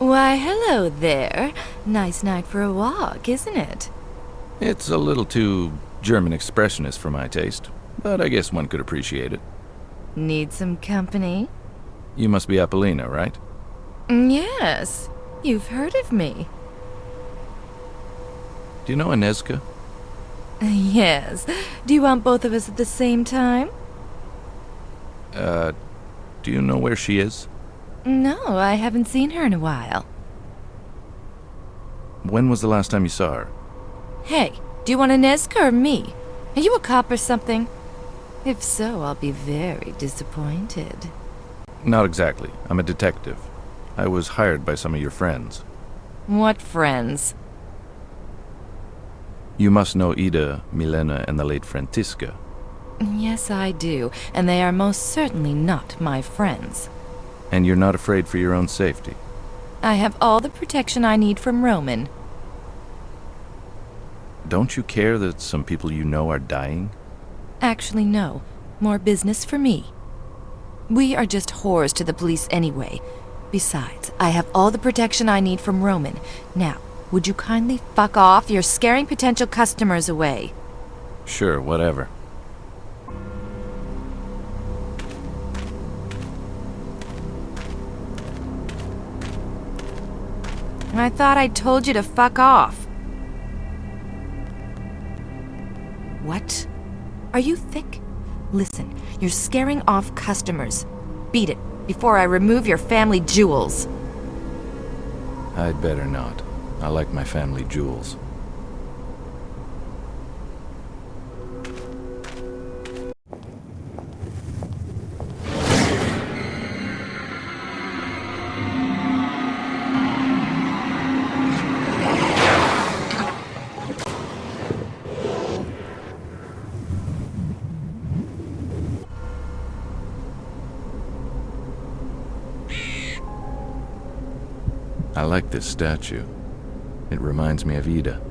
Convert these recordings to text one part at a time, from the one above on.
Why, hello there. Nice night for a walk, isn't it? It's a little too German expressionist for my taste, but I guess one could appreciate it. Need some company? You must be Apollina, right? Yes. You've heard of me. Do you know Inezka? Yes. Do you want both of us at the same time? Do you know where she is? No, I haven't seen her in a while. When was the last time you saw her? Hey, do you want Inezka or me? Are you a cop or something? If so, I'll be very disappointed. Not exactly. I'm a detective. I was hired by some of your friends. What friends? You must know Ida, Milena, and the late Frantiska. Yes, I do, and they are most certainly not my friends. And you're not afraid for your own safety? I have all the protection I need from Roman. Don't you care that some people you know are dying? Actually, no. More business for me. We are just whores to the police anyway. Besides, I have all the protection I need from Roman. Now, would you kindly fuck off? You're scaring potential customers away. Sure, whatever. I thought I told you to fuck off. What? Are you thick? Listen, you're scaring off customers. Beat it, before I remove your family jewels. I'd better not. I like my family jewels. I like this statue. It reminds me of Ida.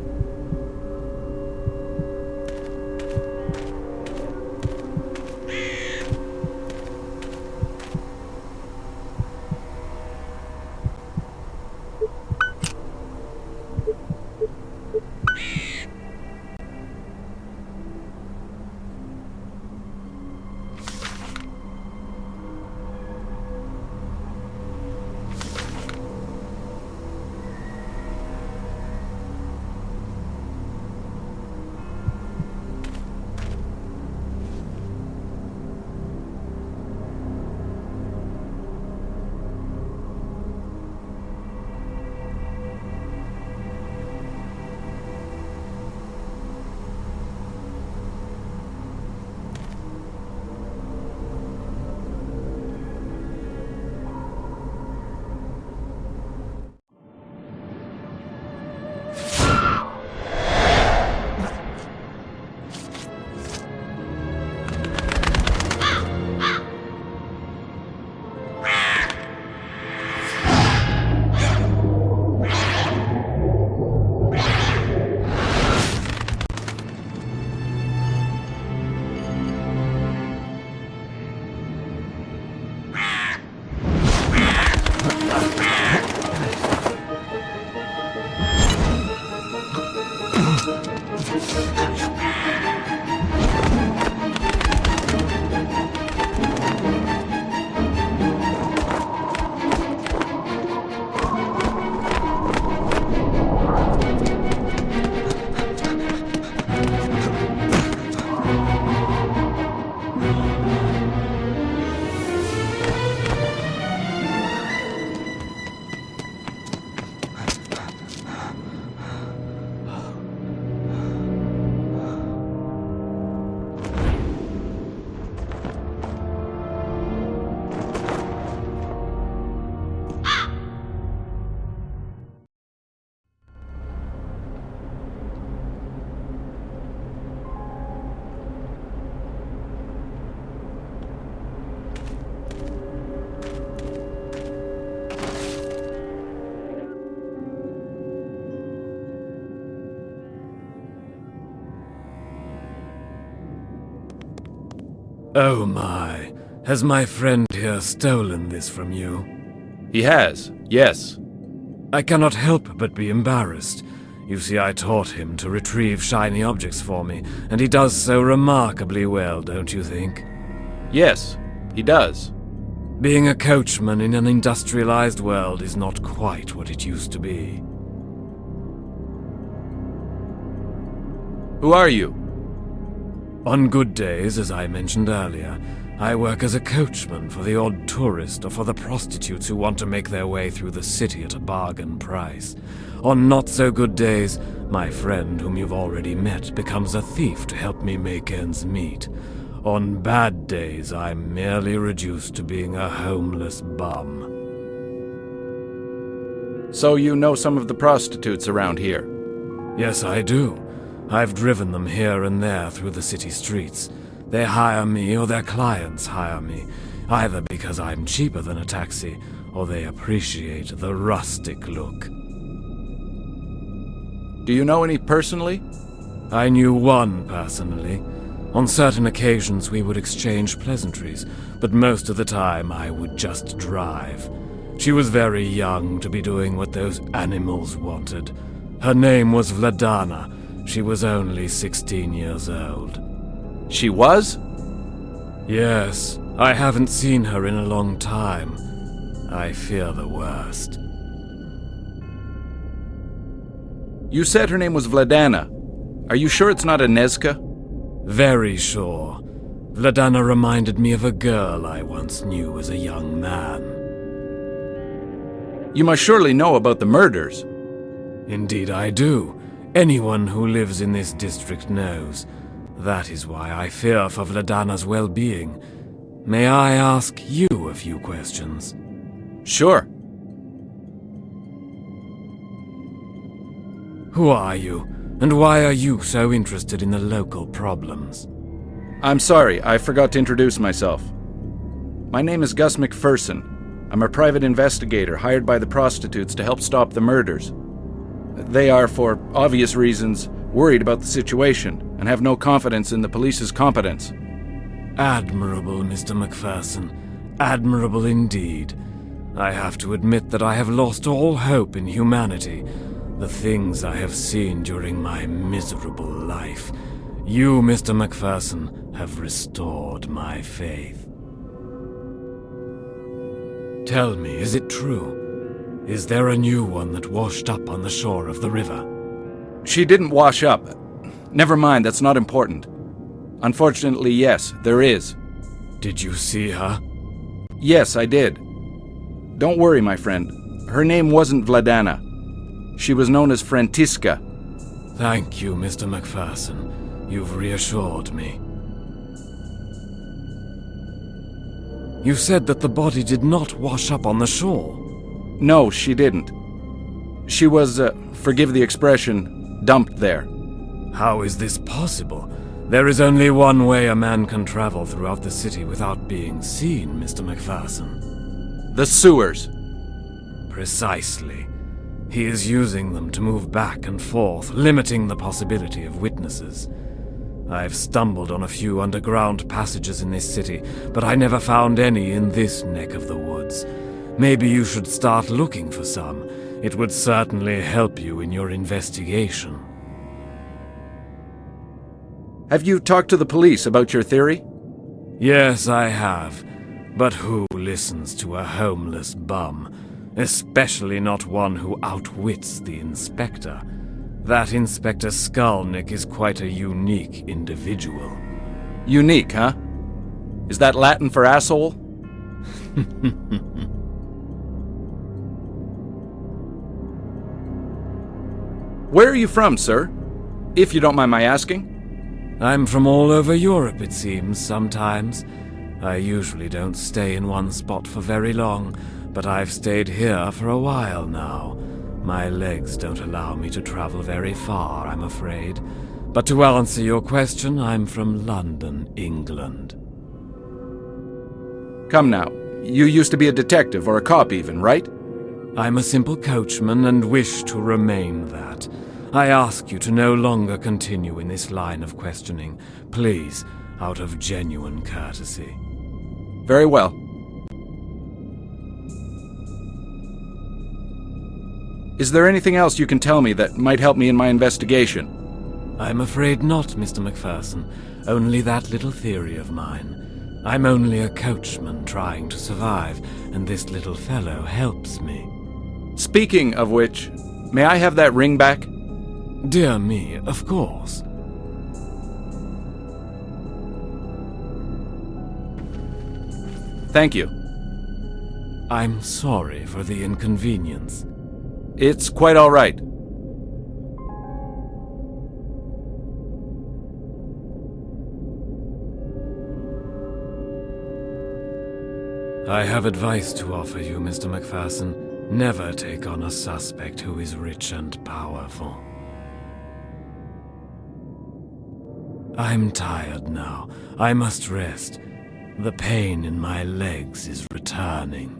Oh my, has my friend here stolen this from you? He has, yes. I cannot help but be embarrassed. You see, I taught him to retrieve shiny objects for me, and he does so remarkably well, don't you think? Yes, he does. Being a coachman in an industrialized world is not quite what it used to be. Who are you? On good days, as I mentioned earlier, I work as a coachman for the odd tourist or for the prostitutes who want to make their way through the city at a bargain price. On not-so-good days, my friend, whom you've already met, becomes a thief to help me make ends meet. On bad days, I'm merely reduced to being a homeless bum. So you know some of the prostitutes around here? Yes, I do. I've driven them here and there through the city streets. They hire me or their clients hire me, either because I'm cheaper than a taxi or they appreciate the rustic look. Do you know any personally? I knew one personally. On certain occasions we would exchange pleasantries, but most of the time I would just drive. She was very young to be doing what those animals wanted. Her name was Vladana. She was only 16 years old. She was? Yes, I haven't seen her in a long time. I fear the worst. You said her name was Vladana. Are you sure it's not Inezka? Very sure. Vladana reminded me of a girl I once knew as a young man. You must surely know about the murders. Indeed I do. Anyone who lives in this district knows. That is why I fear for Vladana's well-being. May I ask you a few questions? Sure. Who are you, and why are you so interested in the local problems? I'm sorry, I forgot to introduce myself. My name is Gus McPherson. I'm a private investigator hired by the prostitutes to help stop the murders. They are, for obvious reasons, worried about the situation and have no confidence in the police's competence. Admirable, Mr. McPherson. Admirable indeed. I have to admit that I have lost all hope in humanity. The things I have seen during my miserable life. You, Mr. McPherson, have restored my faith. Tell me, is it true? Is there a new one that washed up on the shore of the river? She didn't wash up. Never mind, that's not important. Unfortunately, yes, there is. Did you see her? Yes, I did. Don't worry, my friend. Her name wasn't Vladana. She was known as Frantiska. Thank you, Mr. McPherson. You've reassured me. You said that the body did not wash up on the shore. No, she didn't. She was, forgive the expression, dumped there. How is this possible? There is only one way a man can travel throughout the city without being seen, Mr. McPherson. The sewers. Precisely. He is using them to move back and forth, limiting the possibility of witnesses. I've stumbled on a few underground passages in this city, but I never found any in this neck of the woods. Maybe you should start looking for some. It would certainly help you in your investigation. Have you talked to the police about your theory? Yes, I have. But who listens to a homeless bum? Especially not one who outwits the inspector. That Inspector Skulnick is quite a unique individual. Unique, huh? Is that Latin for asshole? Where are you from, sir? If you don't mind my asking. I'm from all over Europe, it seems, sometimes. I usually don't stay in one spot for very long, but I've stayed here for a while now. My legs don't allow me to travel very far, I'm afraid. But to answer your question, I'm from London, England. Come now, you used to be a detective, or a cop even, right? I'm a simple coachman and wish to remain that. I ask you to no longer continue in this line of questioning. Please, out of genuine courtesy. Very well. Is there anything else you can tell me that might help me in my investigation? I'm afraid not, Mr. McPherson. Only that little theory of mine. I'm only a coachman trying to survive, and this little fellow helps me. Speaking of which, may I have that ring back? Dear me, of course. Thank you. I'm sorry for the inconvenience. It's quite all right. I have advice to offer you, Mr. McPherson. Never take on a suspect who is rich and powerful. I'm tired now. I must rest. The pain in my legs is returning.